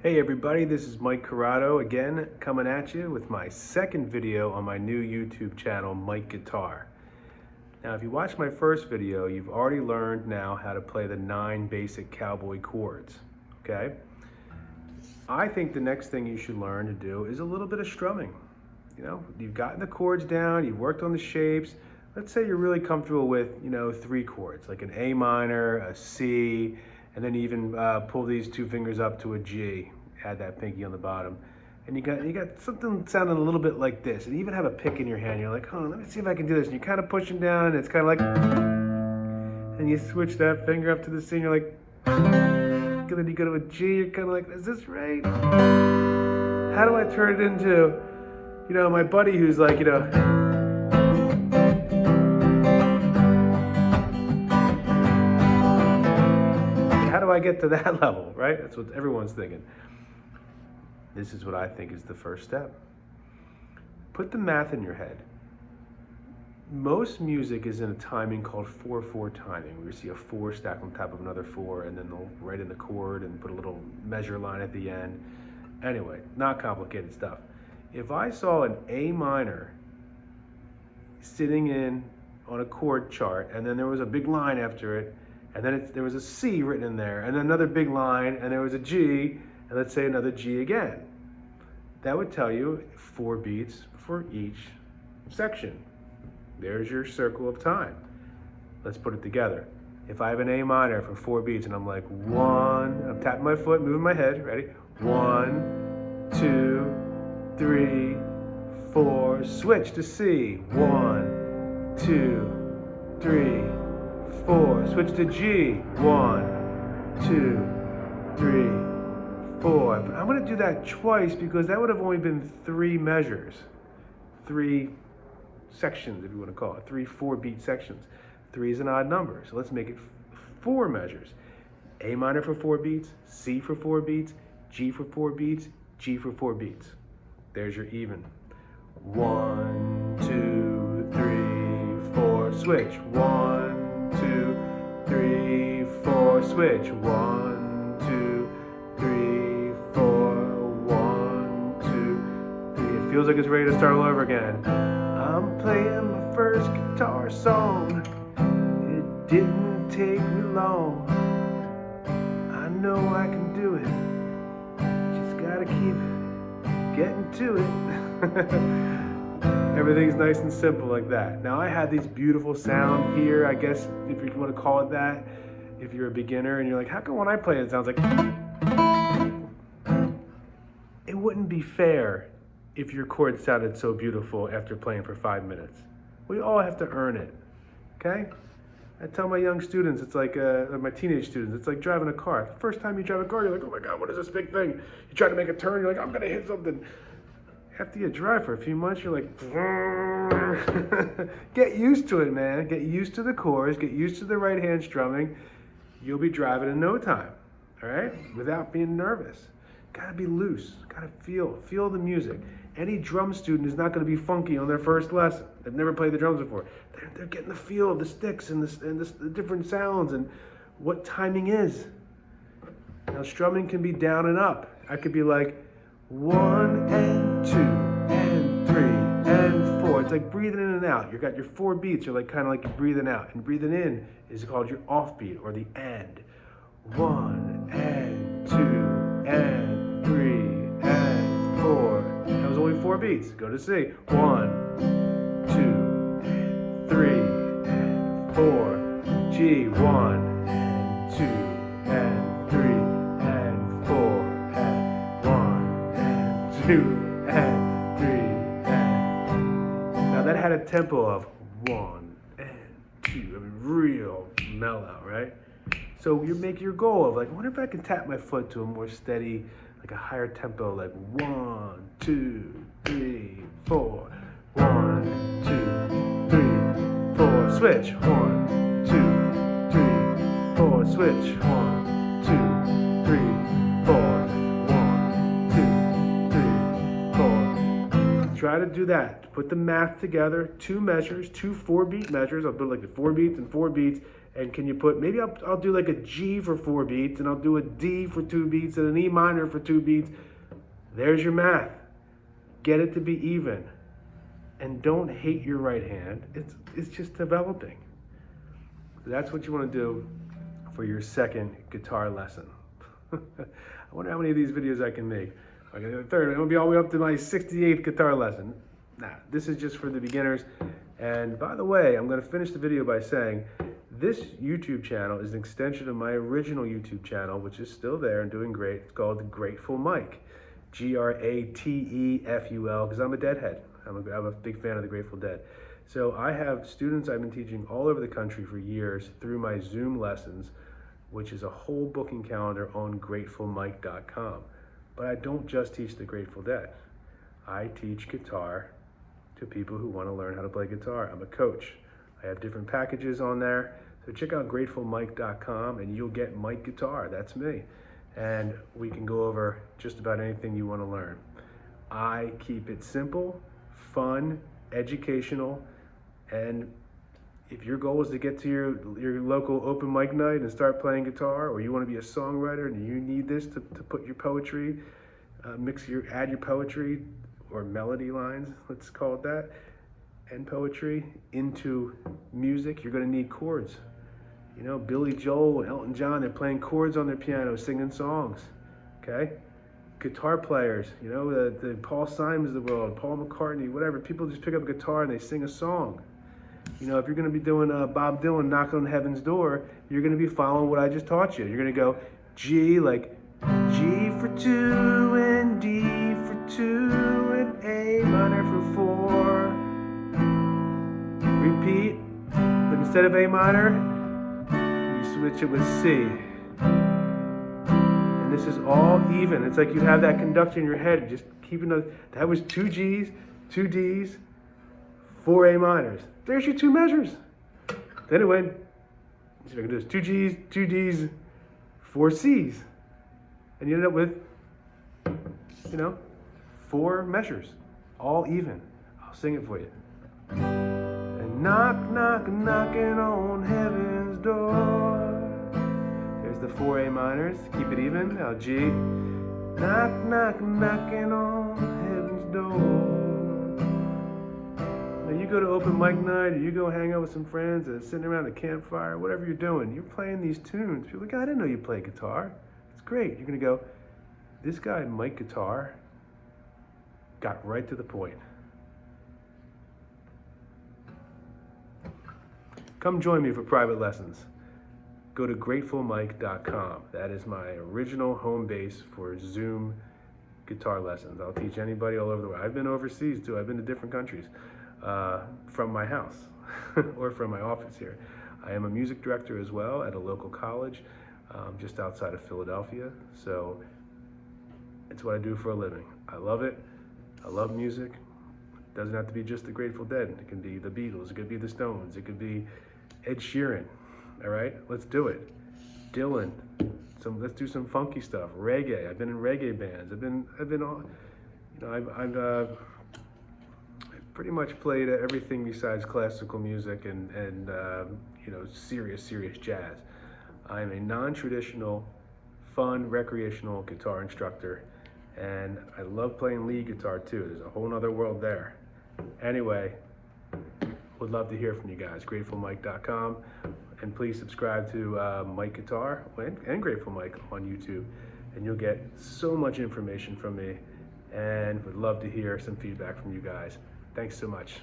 Hey everybody, this is Mike Corrado again coming at you with my second video on my new YouTube channel, Mike Guitar. Now if you watched my first video, you've already learned now how to play the 9 basic cowboy chords, okay? I think the next thing you should learn to do is a little bit of strumming. You know, you've gotten the chords down, you've worked on the shapes. Let's say you're really comfortable with, 3 chords, like an A minor, a C, and then you even pull these 2 fingers up to a G, add that pinky on the bottom. And you got something sounding a little bit like this. And you even have a pick in your hand. You're like, oh, let me see if I can do this. And you're kind of pushing down, and it's kind of like, and you switch that finger up to the C, and you're like, and then you go to a G, you're kind of like, is this right? How do I turn it into, my buddy who's like, how do I get to that level, right? That's what everyone's thinking. This is what I think is the first step. Put the math in your head. Most music is in a timing called 4/4 timing, where you see a 4 stacked on top of another 4, and then they'll write in the chord and put a little measure line at the end. Anyway, not complicated stuff. If I saw an A minor sitting in on a chord chart, and then there was a big line after it, and then there was a C written in there, and another big line, and there was a G, and let's say another G again. That would tell you 4 beats for each section. There's your circle of time. Let's put it together. If I have an A minor for 4 beats, and I'm like 1, I'm tapping my foot, moving my head, ready? 1, 2, 3, 4, switch to C. 1, 2, 3, 4, switch to G. 1, 2, 3, 4. But I'm going to do that twice because that would have only been 3 measures, 3 sections, if you want to call it, 3 4-beat sections. 3 is an odd number, so let's make it 4 measures. A minor for 4 beats, C for 4 beats, G for 4 beats, G for 4 beats. There's your even. 1, 2, 3, 4, switch. 1, 2, 3, 4, switch. 1, 2, 3, 4, 1, 2, 3. It feels like it's ready to start all over again. I'm playing my first guitar song. It didn't take me long. I know I can do it. Just gotta keep getting to it. Everything's nice and simple like that. Now I had these beautiful sound here, I guess, if you want to call it that. If you're a beginner and you're like, how come when I play it sounds like... It wouldn't be fair if your chord sounded so beautiful after playing for 5 minutes. We all have to earn it, okay? I tell my young students, it's like, my teenage students, it's like driving a car. The first time you drive a car, you're like, oh my God, what is this big thing? You try to make a turn, you're like, I'm gonna hit something. After you drive for a few months, you're like, get used to it, man. Get used to the chords, get used to the right hand strumming. You'll be driving in no time, all right? Without being nervous. Gotta be loose, gotta feel the music. Any drum student is not gonna be funky on their first lesson. They've never played the drums before. They're getting the feel of the sticks and the different sounds and what timing is. Now strumming can be down and up. I could be like 1 and 2 and 3 and 4. It's like breathing in and out. You've got your 4 beats. You're like kind of like you're breathing out. And breathing in is called your offbeat or the and. 1 and 2 and 3 and 4. That was only 4 beats. Go to C. 1, 2, 3, and 4. G. 1 and 2 and 3 and 4 and 1 and 2 and 3 and. Now that had a tempo of 1 and 2. I mean, real mellow, right? So you make your goal of like, I wonder if I can tap my foot to a more steady, like a higher tempo, like 1, 2, 3, 4. 1, 2, 3, 4. Switch. 1, 2, 3, 4. Switch. 1, 2, 3, 4. 1, 2, 3, 4. Try to do that. Put the math together. 2 measures, 2 4-beat measures. I'll put like the 4 beats and 4 beats, And can you put, maybe I'll do like a G for 4 beats, and I'll do a D for 2 beats, and an E minor for 2 beats. There's your math. Get it to be even. And don't hate your right hand. It's just developing. So that's what you want to do for your second guitar lesson. I wonder how many of these videos I can make. Okay, the third, it'll be all the way up to my 68th guitar lesson. Nah, this is just for the beginners. And by the way, I'm going to finish the video by saying this YouTube channel is an extension of my original YouTube channel, which is still there and doing great. It's called Grateful Mike. Grateful, because I'm a Deadhead. I'm a big fan of the Grateful Dead. So I have students I've been teaching all over the country for years through my Zoom lessons, which is a whole booking calendar on gratefulmike.com. But I don't just teach the Grateful Dead. I teach guitar to people who want to learn how to play guitar. I'm a coach. I have different packages on there. So check out gratefulmike.com and you'll get Mike Guitar. That's me. And we can go over just about anything you want to learn. I keep it simple, fun, educational, and if your goal is to get to your local open mic night and start playing guitar, or you want to be a songwriter and you need this to put your poetry, add your poetry or melody lines, let's call it that, and poetry into music, you're going to need chords. You know, Billy Joel and Elton John, they're playing chords on their piano, singing songs, okay? Guitar players, you know, the Paul Simons of the world, Paul McCartney, whatever, people just pick up a guitar and they sing a song. You know, if you're going to be doing Bob Dylan knocking on heaven's door, you're going to be following what I just taught you. You're going to go G, like G for 2 and D for 2 and A minor for 4. Repeat, but instead of A minor, you switch it with C. And this is all even. It's like you have that conductor in your head, just keeping those. That was 2 G's, 2 D's, 4 A minors. There's your 2 measures. Then it went, see if I can do this, 2 G's, 2 D's, 4 C's. And you end up with, you know, 4 measures, all even. I'll sing it for you. And knock, knock, knocking on heaven's door. There's the 4 A minors, keep it even. Now G. Knock, knock, knocking on heaven's door. Now you go to open mic night, or you go hang out with some friends and sitting around a campfire, whatever you're doing, you're playing these tunes. People are like, I didn't know you played guitar. It's great. You're gonna go, this guy, Mike Guitar, got right to the point. Come join me for private lessons. Go to gratefulmike.com. That is my original home base for Zoom guitar lessons. I'll teach anybody all over the world. I've been overseas too. I've been to different countries from my house or from my office here. I am a music director as well at a local college just outside of Philadelphia. So it's what I do for a living. I love it. I love music. It doesn't have to be just the Grateful Dead. It can be the Beatles. It could be the Stones. It could be Ed Sheeran. All right, let's do it. Dylan. Let's do some funky stuff. Reggae. I've been in reggae bands. I've been all, you know, I've pretty much played everything besides classical music and you know, serious jazz. I am a non-traditional, fun, recreational guitar instructor, and I love playing lead guitar too. There's a whole nother world there. Anyway, would love to hear from you guys. gratefulmike.com, and please subscribe to Mike Guitar and Grateful Mike on YouTube, and you'll get so much information from me, and would love to hear some feedback from you guys. Thanks so much.